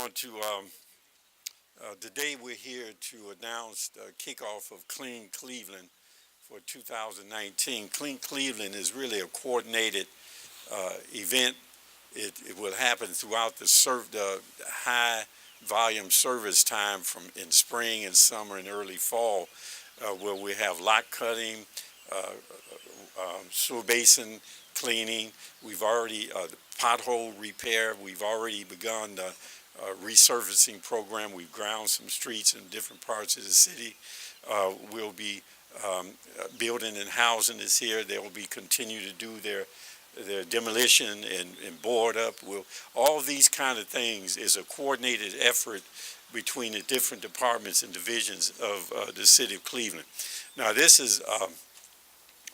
want to, today we're here to announce the kickoff of Clean Cleveland for 2019. Clean Cleveland is really a coordinated event. It will happen throughout the high volume service time in spring and summer and early fall, where we have lot cutting, sewer basin cleaning. We've already pothole repair. We've already begun the resurfacing program. We've ground some streets in different parts of the city. We'll be building and housing this here. They will be continue to do their demolition and board up. All these kind of things is a coordinated effort between the different departments and divisions of the city of Cleveland. Now, this is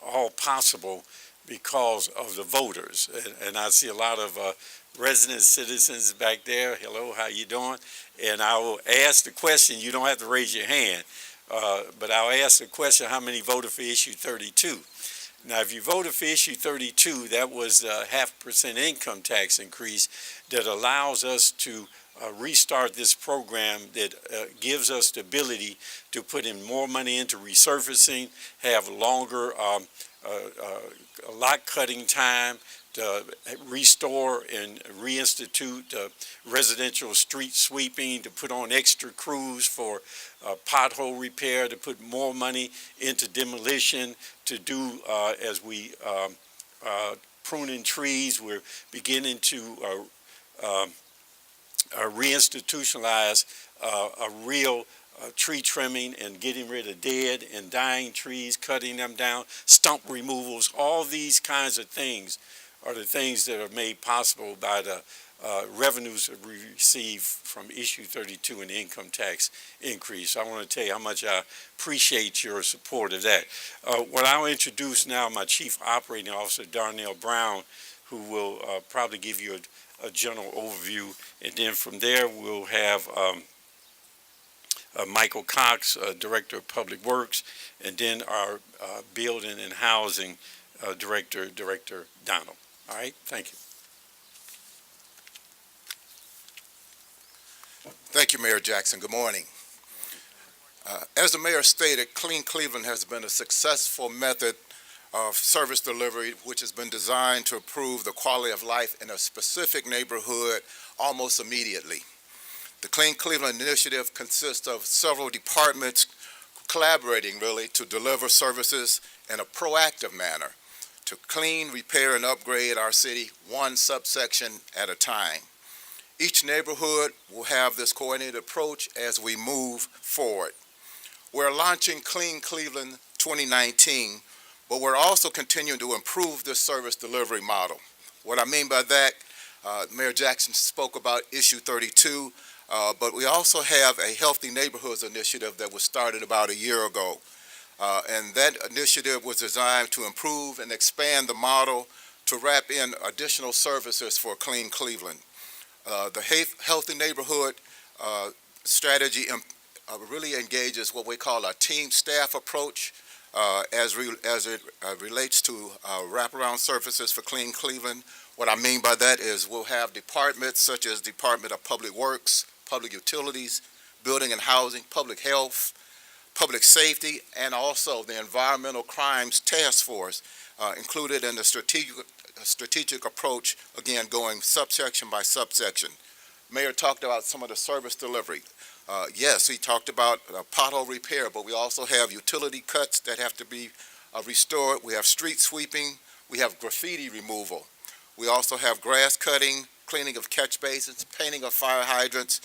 all possible because of the voters, and I see a lot of resident citizens back there. Hello, how you doing? And I will ask the question. You don't have to raise your hand, but I'll ask the question: how many voted for issue 32? Now, if you voted for issue 32, that was a 0.5% income tax increase that allows us to restart this program that gives us the ability to put in more money into resurfacing, have longer lot cutting time, to restore and reinstitute residential street sweeping, to put on extra crews for pothole repair, to put more money into demolition, to do as we pruning trees. We're beginning to reinstitutionalize a real tree trimming and getting rid of dead and dying trees, cutting them down, stump removals. All these kinds of things are the things that are made possible by the revenues that we receive from issue 32 and the income tax increase. I want to tell you how much I appreciate your support of that. What I'll introduce now, my Chief Operating Officer, Darnell Brown, who will probably give you a general overview, and then from there we'll have Michael Cox, Director of Public Works, and then our Building and Housing Director Donald. All right, thank you. Thank you, Mayor Jackson. Good morning. As the mayor stated, Clean Cleveland has been a successful method of service delivery which has been designed to improve the quality of life in a specific neighborhood almost immediately. The Clean Cleveland initiative consists of several departments collaborating really to deliver services in a proactive manner to clean, repair, and upgrade our city one subsection at a time. Each neighborhood will have this coordinated approach as we move forward. We're launching Clean Cleveland 2019, but we're also continuing to improve this service delivery model. What I mean by that, Mayor Jackson spoke about issue 32, but we also have a Healthy Neighborhoods initiative that was started about a year ago. And that initiative was designed to improve and expand the model to wrap in additional services for Clean Cleveland. The Healthy Neighborhood strategy really engages what we call a team staff approach as it relates to wraparound services for Clean Cleveland. What I mean by that is we'll have departments such as Department of Public Works, Public Utilities, Building and Housing, Public Health, Public Safety, and also the Environmental Crimes Task Force included in the strategic approach, again, going subsection by subsection. Mayor talked about some of the service delivery. Yes, he talked about pothole repair, but we also have utility cuts that have to be restored. We have street sweeping. We have graffiti removal. We also have grass cutting, cleaning of catch basins, painting of fire hydrants.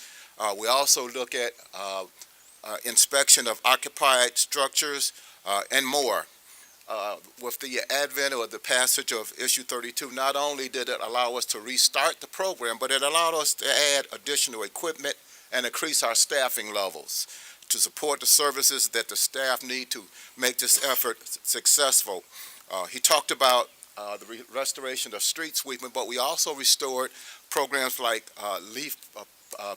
We also look at inspection of occupied structures, and more. With the advent or the passage of issue 32, not only did it allow us to restart the program, but it allowed us to add additional equipment and increase our staffing levels to support the services that the staff need to make this effort successful. He talked about the restoration of street sweeping, but we also restored programs like leaf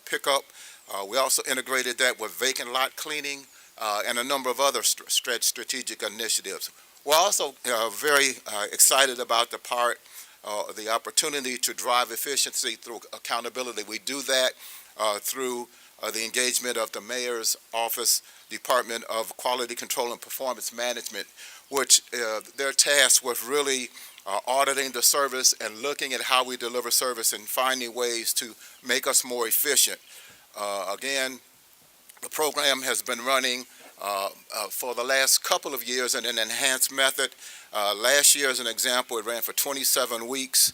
pickup. We also integrated that with vacant lot cleaning and a number of other strategic initiatives. We're also very excited about the opportunity to drive efficiency through accountability. We do that through the engagement of the Mayor's Office, Department of Quality Control and Performance Management, which their task was really auditing the service and looking at how we deliver service and finding ways to make us more efficient. Again, the program has been running for the last couple of years in an enhanced method. Last year, as an example, it ran for 27 weeks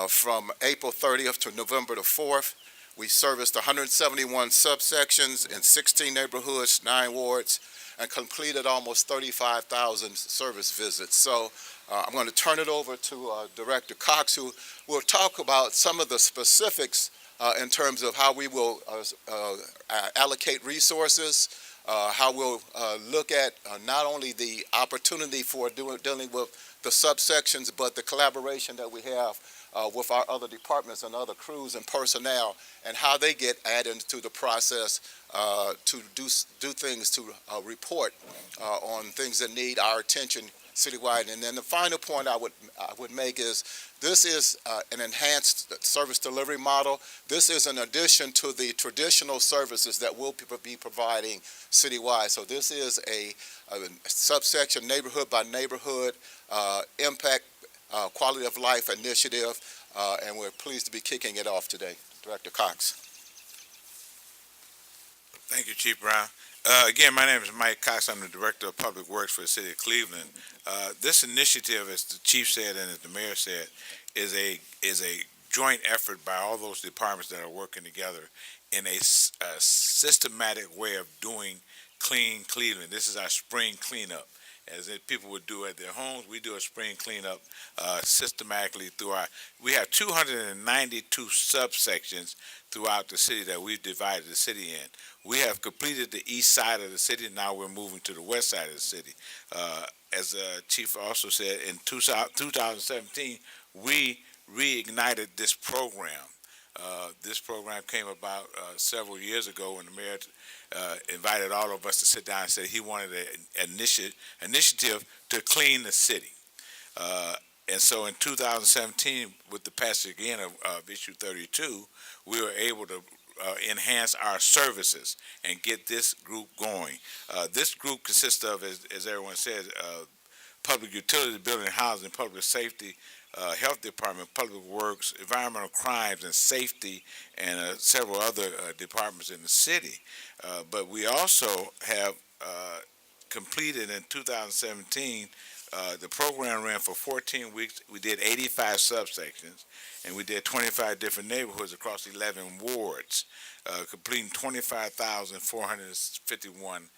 from April 30th to November the 4th. We serviced 171 subsections in 16 neighborhoods, 9 wards, and completed almost 35,000 service visits. So I'm going to turn it over to Director Cox, who will talk about some of the specifics in terms of how we will allocate resources, how we'll look at not only the opportunity for dealing with the subsections, but the collaboration that we have with our other departments and other crews and personnel, and how they get added into the process to do things to report on things that need our attention citywide. And then the final point I would make is this is an enhanced service delivery model. This is in addition to the traditional services that we'll be providing citywide. So this is a subsection, neighborhood by neighborhood impact quality of life initiative, and we're pleased to be kicking it off today. Director Cox. Thank you, Chief Brown. Again, my name is Mike Cox. I'm the Director of Public Works for the City of Cleveland. This initiative, as the Chief said and as the Mayor said, is a joint effort by all those departments that are working together in a systematic way of doing Clean Cleveland. This is our spring cleanup. As people would do at their homes, we do a spring cleanup systematically we have 292 subsections throughout the city that we've divided the city in. We have completed the east side of the city. Now we're moving to the west side of the city. As the Chief also said, in 2017, we reignited this program. This program came about several years ago when the mayor invited all of us to sit down and said he wanted an initiative to clean the city. And so in 2017, with the passage again of Issue 32, we were able to enhance our services and get this group going. This group consists of, as everyone says, public utilities, building and housing, public safety, health department, public works, environmental crimes and safety, and several other departments in the city. But we also have completed in 2017, the program ran for 14 weeks. We did 85 subsections, and we did 25 different neighborhoods across 11 wards, completing 25,451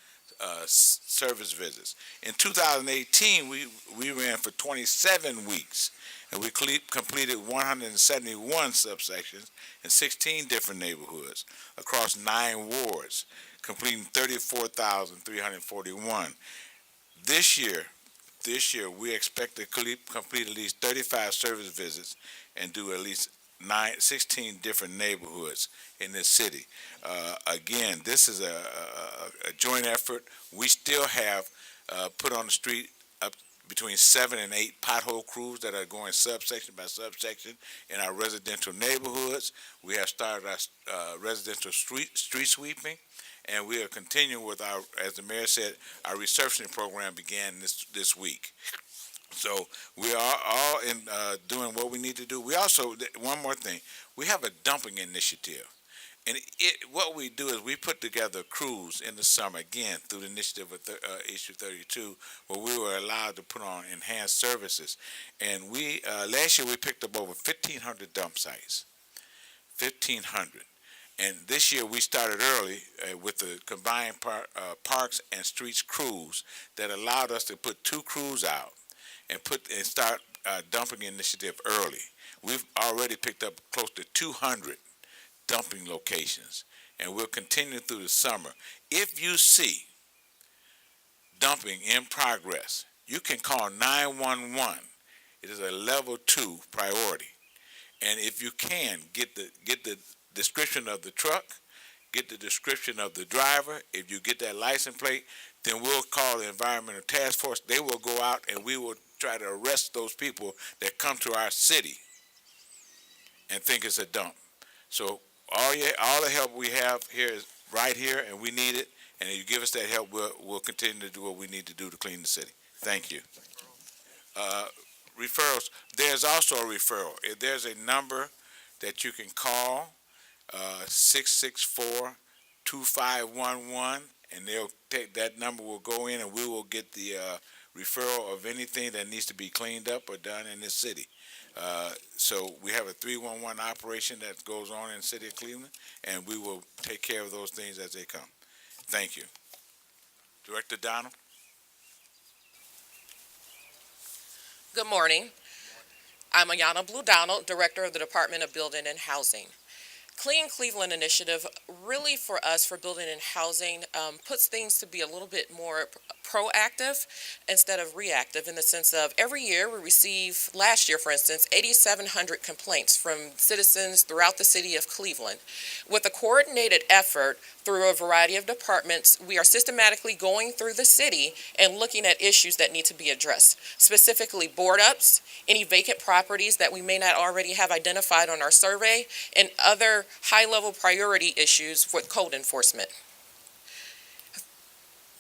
service visits. In 2018, we ran for 27 weeks, and we completed 171 subsections in 16 different neighborhoods across 9 wards, completing 34,341. This year, we expect to complete at least 35 service visits and do at least 16 different neighborhoods in this city. Again, this is a joint effort. We still have put on the street up between 7 and 8 pothole crews that are going subsection by subsection in our residential neighborhoods. We have started our residential street sweeping, and we are continuing with our, as the mayor said, our resurfacing program began this week. So we are all in doing what we need to do. We also, one more thing, we have a dumping initiative. And what we do is we put together crews in the summer, again, through the initiative of Issue 32, where we were allowed to put on enhanced services. And we last year we picked up over 1,500 dump sites, 1,500. And this year we started early with the combined parks and streets crews that allowed us to put 2 crews out and start dumping initiative early. We've already picked up close to 200 dumping locations, and we'll continue through the summer. If you see dumping in progress, you can call 911. It is a level 2 priority. And if you can, get the description of the truck, get the description of the driver. If you get that license plate, then we'll call the environmental task force. They will go out and we will try to arrest those people that come to our city and think it's a dump. So all the help we have here is right here, and we need it. And if you give us that help, we'll continue to do what we need to do to clean the city. Thank you. Referrals. There's also a referral. If there's a number that you can call, 664-2511, and they'll take that number. Will go in, and we will get the referral of anything that needs to be cleaned up or done in this city. So we have a 311 operation that goes on in the city of Cleveland, and we will take care of those things as they come. Thank you. Director Donald? Good morning. I'm Ayonna Donald, Director of the Department of Building and Housing. Clean Cleveland initiative really for us for building and housing puts things to be a little bit more proactive instead of reactive, in the sense of every year we receive, last year for instance, 8,700 complaints from citizens throughout the city of Cleveland. With a coordinated effort through a variety of departments, we are systematically going through the city and looking at issues that need to be addressed, specifically board ups, any vacant properties that we may not already have identified on our survey, and other high-level priority issues with code enforcement.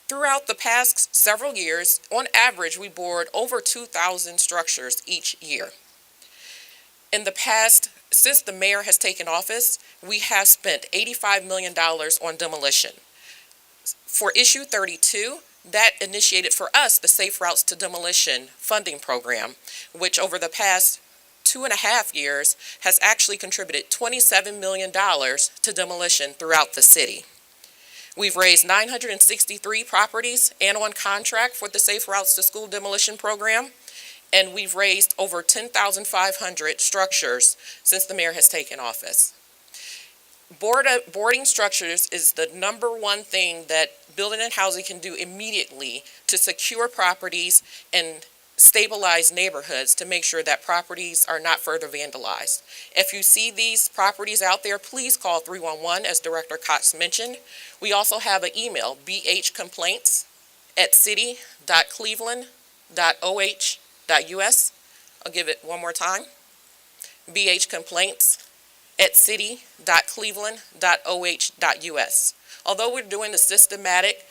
Throughout the past several years, on average, we board over 2,000 structures each year. In the past, since the mayor has taken office, we have spent $85 million on demolition. For issue 32, that initiated for us the Safe Routes to Demolition funding program, which over the past 2.5 years has actually contributed $27 million to demolition throughout the city. We've raised 963 properties and on contract for the Safe Routes to School demolition program, and we've raised over 10,500 structures since the mayor has taken office. Boarding structures is the number one thing that building and housing can do immediately to secure properties and stabilize neighborhoods to make sure that properties are not further vandalized. If you see these properties out there, please call 311, as Director Cox mentioned. We also have an email, bhcomplaints@city.cleveland.oh.us. I'll give it one more time, bhcomplaints@city.cleveland.oh.us. Although we're doing a systematic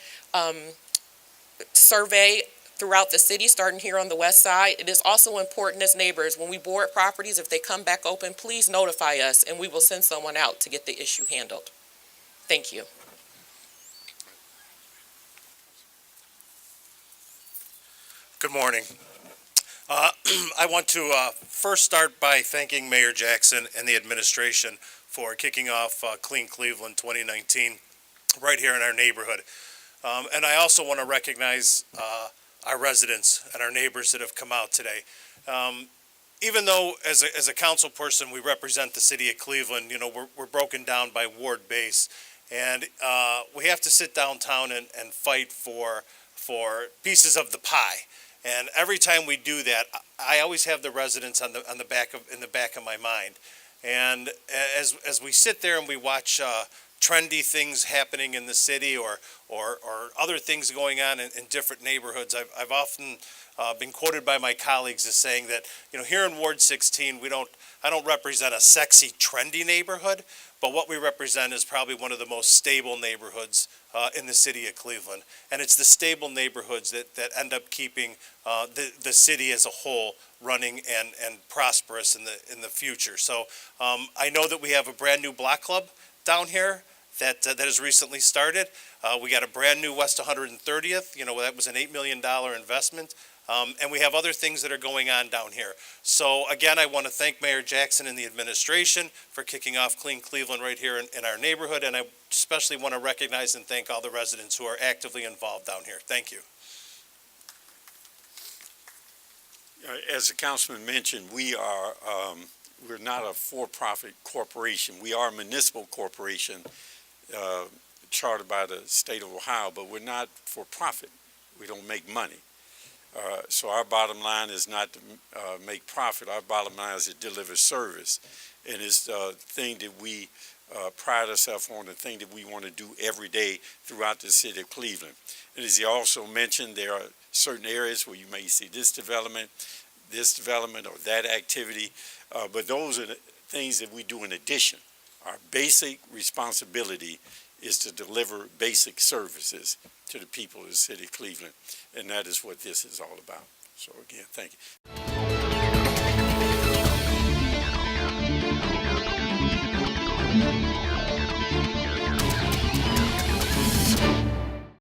survey throughout the city, starting here on the west side, it is also important as neighbors, when we board properties, if they come back open, please notify us and we will send someone out to get the issue handled. Thank you. Good morning. I want to first start by thanking Mayor Jackson and the administration for kicking off Clean Cleveland 2019 right here in our neighborhood. And I also want to recognize our residents and our neighbors that have come out today. Even though as a council person we represent the city of Cleveland, you know, we're broken down by ward base, and we have to sit downtown and fight for pieces of the pie. And every time we do that, I always have the residents in the back of my mind. And as we sit there and we watch trendy things happening in the city or other things going on in different neighborhoods, I've often been quoted by my colleagues as saying that, you know, here in Ward 16, I don't represent a sexy, trendy neighborhood, but what we represent is probably one of the most stable neighborhoods in the city of Cleveland. And it's the stable neighborhoods that end up keeping the city as a whole running and prosperous in the future. So I know that we have a brand new block club down here that has recently started. We got a brand new West 130th. You know, that was an $8 million investment. And we have other things that are going on down here. So again, I want to thank Mayor Jackson and the administration for kicking off Clean Cleveland right here in our neighborhood. And I especially want to recognize and thank all the residents who are actively involved down here. Thank you. As the councilman mentioned, we're not a for-profit corporation. We are a municipal corporation chartered by the state of Ohio, but we're not for profit. We don't make money. So our bottom line is not to make profit. Our bottom line is to deliver service. And it's the thing that we pride ourselves on, the thing that we want to do every day throughout the city of Cleveland. And as he also mentioned, there are certain areas where you may see this development or that activity, but those are the things that we do in addition. Our basic responsibility is to deliver basic services to the people of the city of Cleveland, and that is what this is all about. So again, thank you.